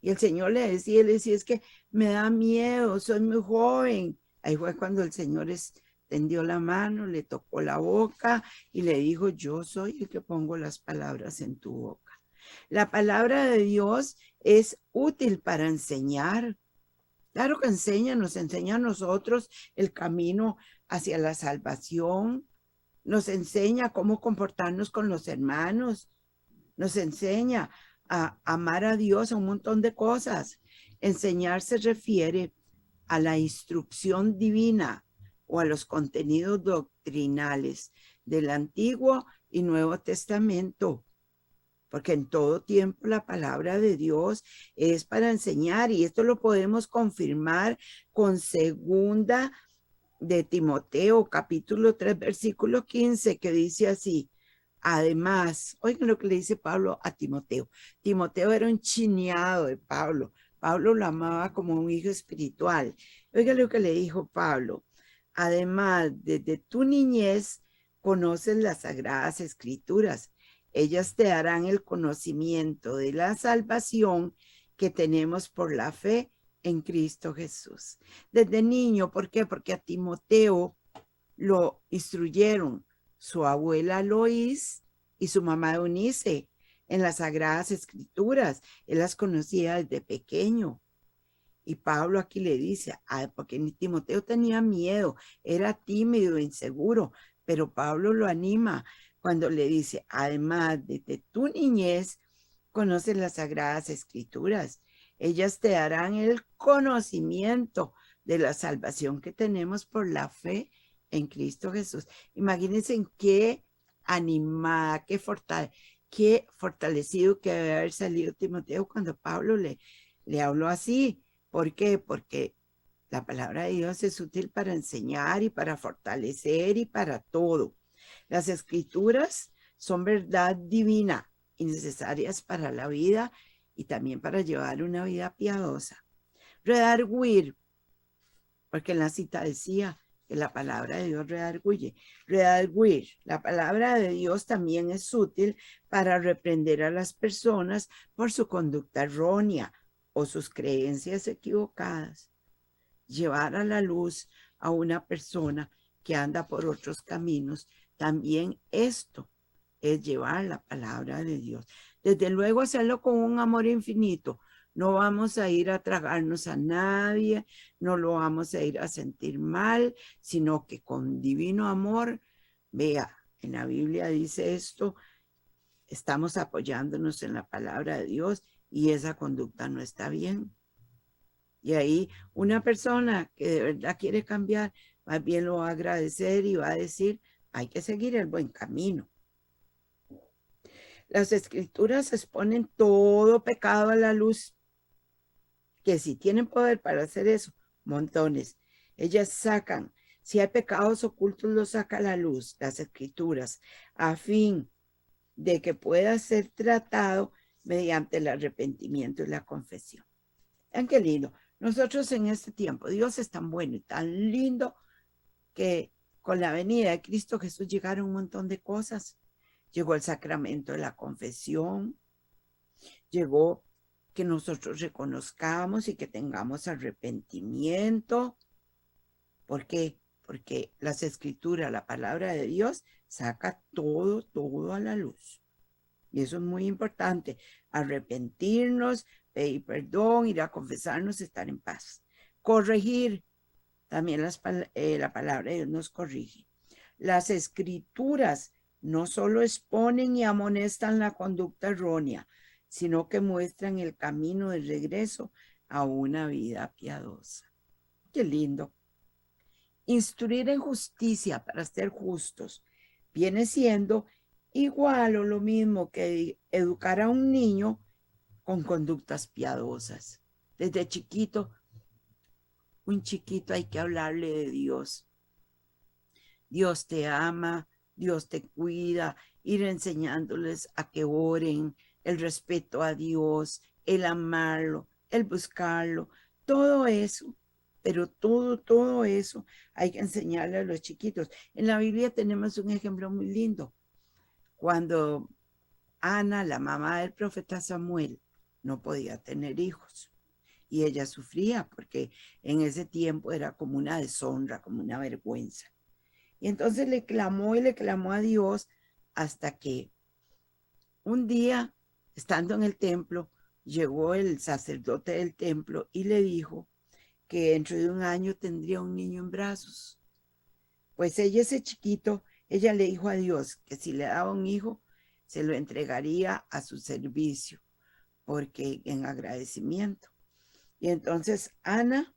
[SPEAKER 3] Y el Señor le decía, es que me da miedo, soy muy joven. Ahí fue cuando el Señor extendió la mano, le tocó la boca y le dijo, yo soy el que pongo las palabras en tu boca. La palabra de Dios es útil para enseñar. Claro que nos enseña a nosotros el camino hacia la salvación, nos enseña cómo comportarnos con los hermanos, nos enseña a amar a Dios, a un montón de cosas. Enseñar se refiere a la instrucción divina o a los contenidos doctrinales del Antiguo y Nuevo Testamento, porque en todo tiempo la palabra de Dios es para enseñar, y esto lo podemos confirmar con 2 de Timoteo, capítulo 3, versículo 15, que dice así. Además, oigan lo que le dice Pablo a Timoteo. Timoteo era un chineado de Pablo. Pablo lo amaba como un hijo espiritual. Oigan lo que le dijo Pablo. Además, desde tu niñez conoces las sagradas escrituras. Ellas te darán el conocimiento de la salvación que tenemos por la fe en Cristo Jesús. Desde niño, ¿por qué? Porque a Timoteo lo instruyeron su abuela Lois y su mamá Eunice en las Sagradas Escrituras. Él las conocía desde pequeño. Y Pablo aquí le dice, porque Timoteo tenía miedo, era tímido, inseguro, pero Pablo lo anima cuando le dice, además desde tu niñez, conoces las Sagradas Escrituras. Ellas te darán el conocimiento de la salvación que tenemos por la fe en Cristo Jesús. Imagínense en qué animada, qué fortalecido que debe haber salido Timoteo cuando Pablo le habló así. ¿Por qué? Porque la palabra de Dios es útil para enseñar y para fortalecer y para todo. Las escrituras son verdad divina y necesarias para la vida y también para llevar una vida piadosa. Redarguir, porque en la cita decía que la palabra de Dios redarguye. Redarguir, la palabra de Dios también es útil para reprender a las personas por su conducta errónea o sus creencias equivocadas. Llevar a la luz a una persona que anda por otros caminos, también esto es llevar la palabra de Dios. Desde luego hacerlo con un amor infinito. No vamos a ir a tragarnos a nadie, no lo vamos a ir a sentir mal, sino que con divino amor, vea, en la Biblia dice esto, estamos apoyándonos en la palabra de Dios y esa conducta no está bien. Y ahí una persona que de verdad quiere cambiar, más bien lo va a agradecer y va a decir, hay que seguir el buen camino. Las escrituras exponen todo pecado a la luz, que si tienen poder para hacer eso, montones. Ellas sacan, si hay pecados ocultos, los saca a la luz, las escrituras, a fin de que pueda ser tratado mediante el arrepentimiento y la confesión. Vean qué lindo. Nosotros en este tiempo, Dios es tan bueno y tan lindo que con la venida de Cristo Jesús llegaron un montón de cosas. Llegó el sacramento de la confesión, llegó que nosotros reconozcamos y que tengamos arrepentimiento. ¿Por qué? Porque las escrituras, la palabra de Dios, saca todo a la luz. Y eso es muy importante, arrepentirnos, pedir perdón, ir a confesarnos, estar en paz. Corregir, también la palabra de Dios nos corrige. Las escrituras no solo exponen y amonestan la conducta errónea, sino que muestran el camino de regreso a una vida piadosa. Qué lindo. Instruir en justicia para ser justos viene siendo igual o lo mismo que educar a un niño con conductas piadosas. Desde chiquito, un chiquito hay que hablarle de Dios. Dios te ama, Dios te cuida, ir enseñándoles a que oren, el respeto a Dios, el amarlo, el buscarlo, todo eso. Pero todo eso hay que enseñarle a los chiquitos. En la Biblia tenemos un ejemplo muy lindo. Cuando Ana, la mamá del profeta Samuel, no podía tener hijos. Y ella sufría porque en ese tiempo era como una deshonra, como una vergüenza. Y entonces le clamó a Dios hasta que un día, estando en el templo, llegó el sacerdote del templo y le dijo que dentro de un año tendría un niño en brazos. Pues ese chiquito, ella le dijo a Dios que si le daba un hijo, se lo entregaría a su servicio, porque en agradecimiento. Y entonces Ana,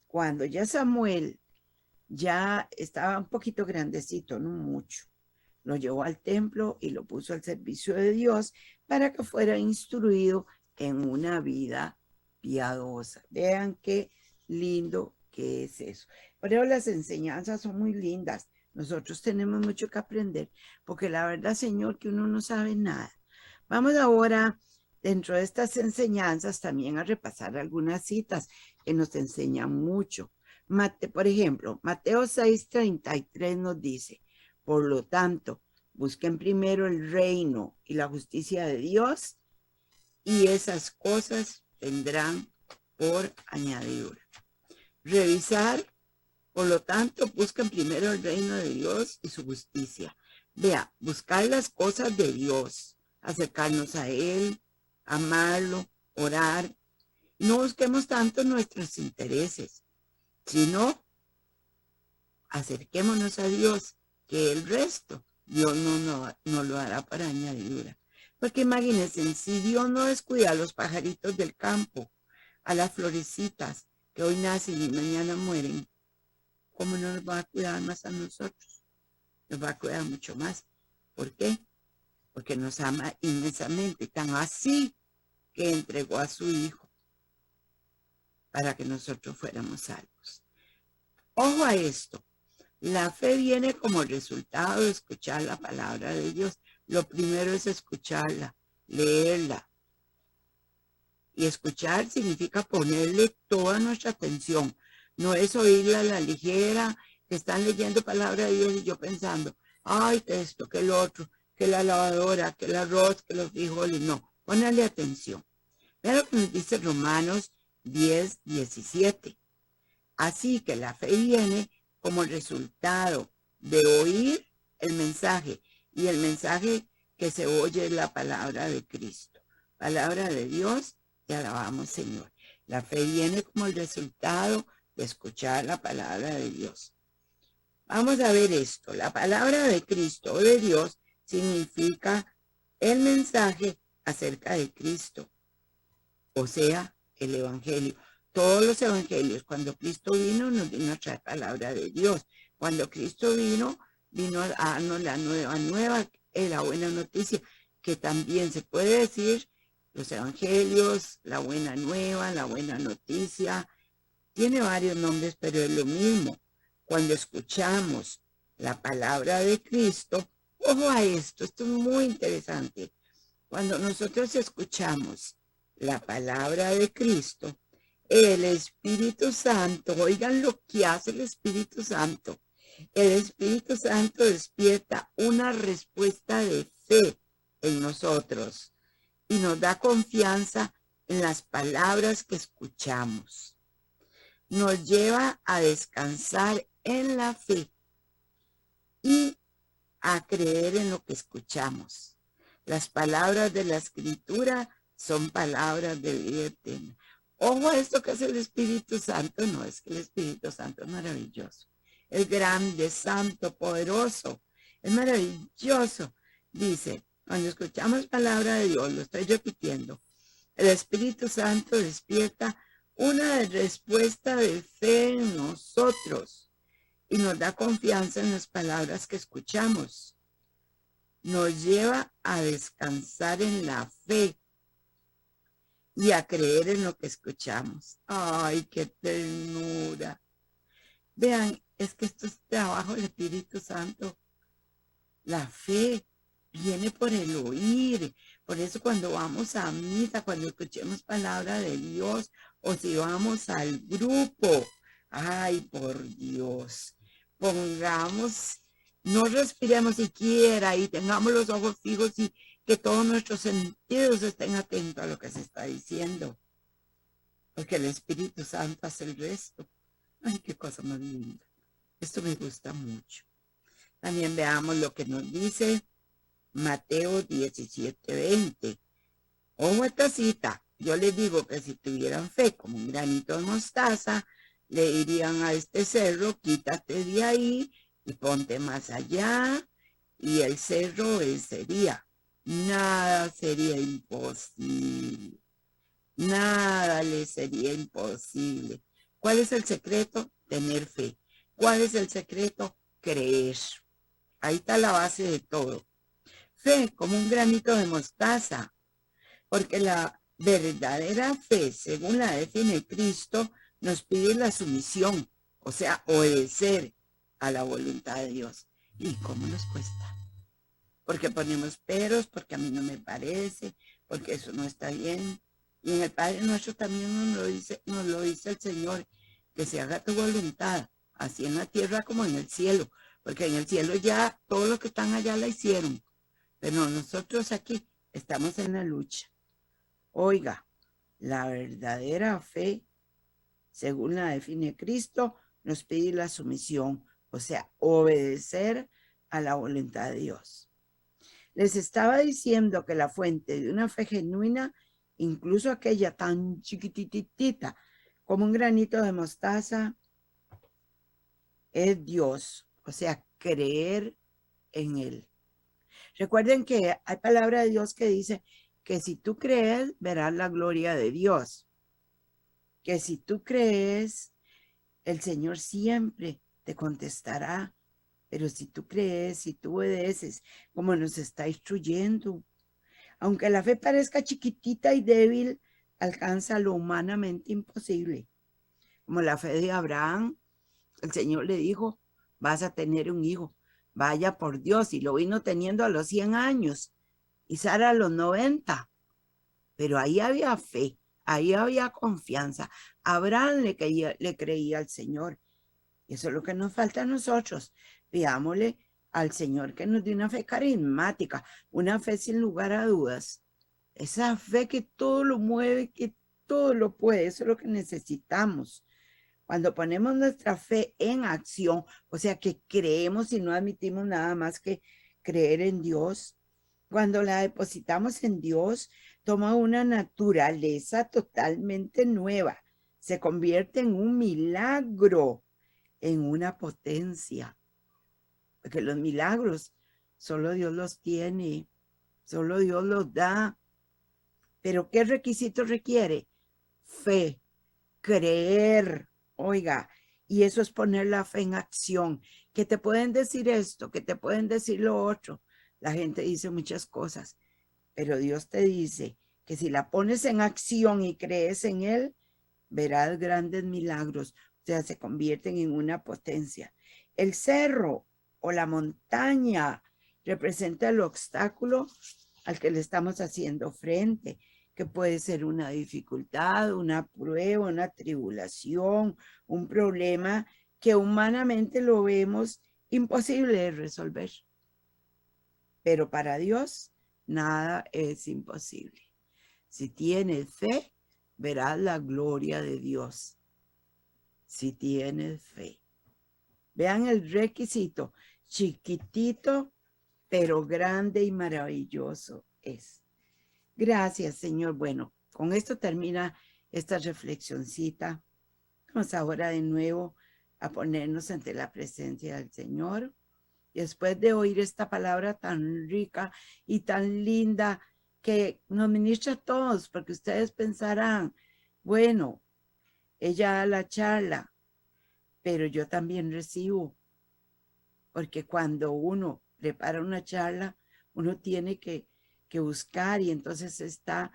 [SPEAKER 3] cuando ya Samuel ya estaba un poquito grandecito, no mucho, lo llevó al templo y lo puso al servicio de Dios para que fuera instruido en una vida piadosa. Vean qué lindo que es eso. Por eso las enseñanzas son muy lindas. Nosotros tenemos mucho que aprender, porque la verdad, Señor, que uno no sabe nada. Vamos ahora, dentro de estas enseñanzas, también a repasar algunas citas que nos enseñan mucho. Por ejemplo, Mateo 6:33 nos dice, por lo tanto, busquen primero el reino y la justicia de Dios, y esas cosas vendrán por añadidura. Revisar, por lo tanto, busquen primero el reino de Dios y su justicia. Vea, buscar las cosas de Dios, acercarnos a Él, amarlo, orar. No busquemos tanto nuestros intereses, sino acerquémonos a Dios, que el resto Dios no lo hará para añadidura. Porque imagínense, si Dios no descuida a los pajaritos del campo, a las florecitas que hoy nacen y mañana mueren, ¿cómo no nos va a cuidar más a nosotros? Nos va a cuidar mucho más. ¿Por qué? Porque nos ama inmensamente, tan así que entregó a su Hijo para que nosotros fuéramos salvos. Ojo a esto. La fe viene como resultado de escuchar la palabra de Dios. Lo primero es escucharla, leerla. Y escuchar significa ponerle toda nuestra atención. No es oírla a la ligera, que están leyendo palabra de Dios y yo pensando, ay, que esto, que el otro, que la lavadora, que el arroz, que los frijoles. No, ponle atención. Vean lo que nos dice Romanos 10:17. Así que la fe viene como resultado de oír el mensaje, y el mensaje que se oye es la palabra de Cristo, palabra de Dios. Te alabamos, Señor. La fe viene como el resultado de escuchar la palabra de Dios. Vamos a ver esto. La palabra de Cristo o de Dios significa el mensaje acerca de Cristo, o sea, el Evangelio. Todos los evangelios, cuando Cristo vino, nos vino a traer palabra de Dios. Cuando Cristo vino a darnos la nueva, la buena noticia, que también se puede decir los evangelios, la buena nueva, la buena noticia. Tiene varios nombres, pero es lo mismo. Cuando escuchamos la palabra de Cristo, ojo a esto es muy interesante. Cuando nosotros escuchamos la palabra de Cristo, el Espíritu Santo, oigan lo que hace el Espíritu Santo. El Espíritu Santo despierta una respuesta de fe en nosotros y nos da confianza en las palabras que escuchamos. Nos lleva a descansar en la fe y a creer en lo que escuchamos. Las palabras de la Escritura son palabras de vida eterna. Ojo a esto que es el Espíritu Santo. No, es que el Espíritu Santo es maravilloso. Es grande, santo, poderoso. Es maravilloso. Dice, cuando escuchamos palabra de Dios, lo estoy repitiendo, el Espíritu Santo despierta una respuesta de fe en nosotros y nos da confianza en las palabras que escuchamos. Nos lleva a descansar en la fe y a creer en lo que escuchamos. ¡Ay, qué ternura! Vean, es que esto es trabajo del Espíritu Santo. La fe viene por el oír. Por eso cuando vamos a misa, cuando escuchemos palabra de Dios, o si vamos al grupo, ¡ay, por Dios! Pongamos, no respiremos siquiera y tengamos los ojos fijos y que todos nuestros sentidos estén atentos a lo que se está diciendo. Porque el Espíritu Santo hace el resto. Ay, qué cosa más linda. Esto me gusta mucho. También veamos lo que nos dice Mateo 17:20. Ojo a esta cita. Yo les digo que si tuvieran fe como un granito de mostaza, le dirían a este cerro, quítate de ahí y ponte más allá, y el cerro obedecería. Nada sería imposible. Nada le sería imposible. ¿Cuál es el secreto? Tener fe. ¿Cuál es el secreto? Creer. Ahí está la base de todo. Fe como un granito de mostaza. Porque la verdadera fe, según la define Cristo, nos pide la sumisión, o sea, obedecer a la voluntad de Dios. ¿Y cómo nos cuesta? Porque ponemos peros, porque a mí no me parece, porque eso no está bien. Y en el Padre Nuestro también nos lo dice el Señor, que se haga tu voluntad, así en la tierra como en el cielo, porque en el cielo ya todos los que están allá la hicieron, pero nosotros aquí estamos en la lucha. Oiga, la verdadera fe, según la define Cristo, nos pide la sumisión, o sea, obedecer a la voluntad de Dios. Les estaba diciendo que la fuente de una fe genuina, incluso aquella tan chiquititita como un granito de mostaza, es Dios. O sea, creer en Él. Recuerden que hay palabra de Dios que dice que si tú crees, verás la gloria de Dios. Que si tú crees, el Señor siempre te contestará. Pero si tú crees, si tú obedeces, como nos está instruyendo, aunque la fe parezca chiquitita y débil, alcanza lo humanamente imposible. Como la fe de Abraham, el Señor le dijo, vas a tener un hijo, vaya por Dios, y lo vino teniendo a los 100 años, y Sara a los 90. Pero ahí había fe, ahí había confianza. Abraham le creía al Señor. Y eso es lo que nos falta a nosotros. Pidámosle al Señor que nos dé una fe carismática, una fe sin lugar a dudas. Esa fe que todo lo mueve, que todo lo puede, eso es lo que necesitamos. Cuando ponemos nuestra fe en acción, o sea que creemos y no admitimos nada más que creer en Dios, cuando la depositamos en Dios, toma una naturaleza totalmente nueva, se convierte en un milagro, en una potencia, porque los milagros solo Dios los tiene, solo Dios los da. Pero ¿qué requisito requiere? Fe, creer, oiga, y eso es poner la fe en acción. Que te pueden decir esto, que te pueden decir lo otro. La gente dice muchas cosas, pero Dios te dice que si la pones en acción y crees en Él, verás grandes milagros, o sea, se convierten en una potencia. El cerro o la montaña representa el obstáculo al que le estamos haciendo frente, que puede ser una dificultad, una prueba, una tribulación, un problema que humanamente lo vemos imposible de resolver. Pero para Dios nada es imposible. Si tienes fe, verás la gloria de Dios. Si tienes fe. Vean el requisito, chiquitito, pero grande y maravilloso es. Gracias, Señor. Bueno, con esto termina esta reflexioncita. Vamos ahora de nuevo a ponernos ante la presencia del Señor. Después de oír esta palabra tan rica y tan linda que nos ministra a todos, porque ustedes pensarán, bueno, ella da la charla, pero yo también recibo, porque cuando uno prepara una charla, uno tiene que buscar y entonces está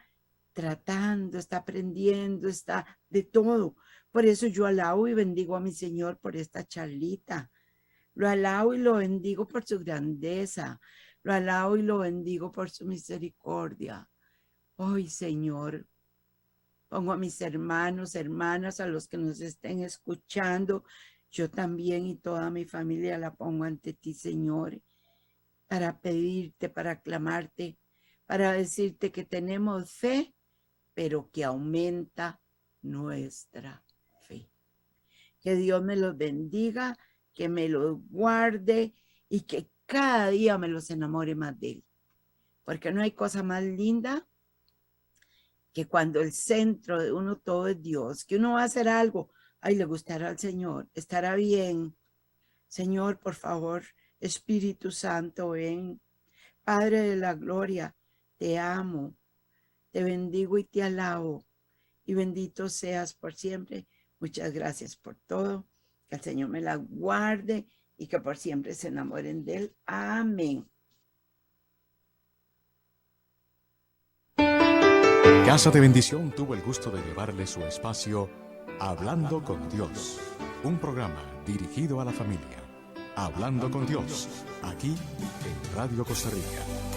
[SPEAKER 3] tratando, está aprendiendo, está de todo. Por eso yo alabo y bendigo a mi Señor por esta charlita. Lo alabo y lo bendigo por su grandeza. Lo alabo y lo bendigo por su misericordia. Hoy, Señor, pongo a mis hermanos, hermanas, a los que nos estén escuchando. Yo también y toda mi familia la pongo ante ti, Señor, para pedirte, para clamarte, para decirte que tenemos fe, pero que aumenta nuestra fe. Que Dios me los bendiga, que me los guarde y que cada día me los enamore más de Él. Porque no hay cosa más linda que cuando el centro de uno todo es Dios, que uno va a hacer algo, ay, le gustará al Señor, estará bien. Señor, por favor, Espíritu Santo, ven. Padre de la gloria, te amo, te bendigo y te alabo. Y bendito seas por siempre. Muchas gracias por todo. Que el Señor me la guarde y que por siempre se enamoren de Él. Amén.
[SPEAKER 2] Casa de Bendición tuvo el gusto de llevarle su espacio Hablando con Dios, un programa dirigido a la familia. Hablando con Dios, aquí en Radio Costa Rica.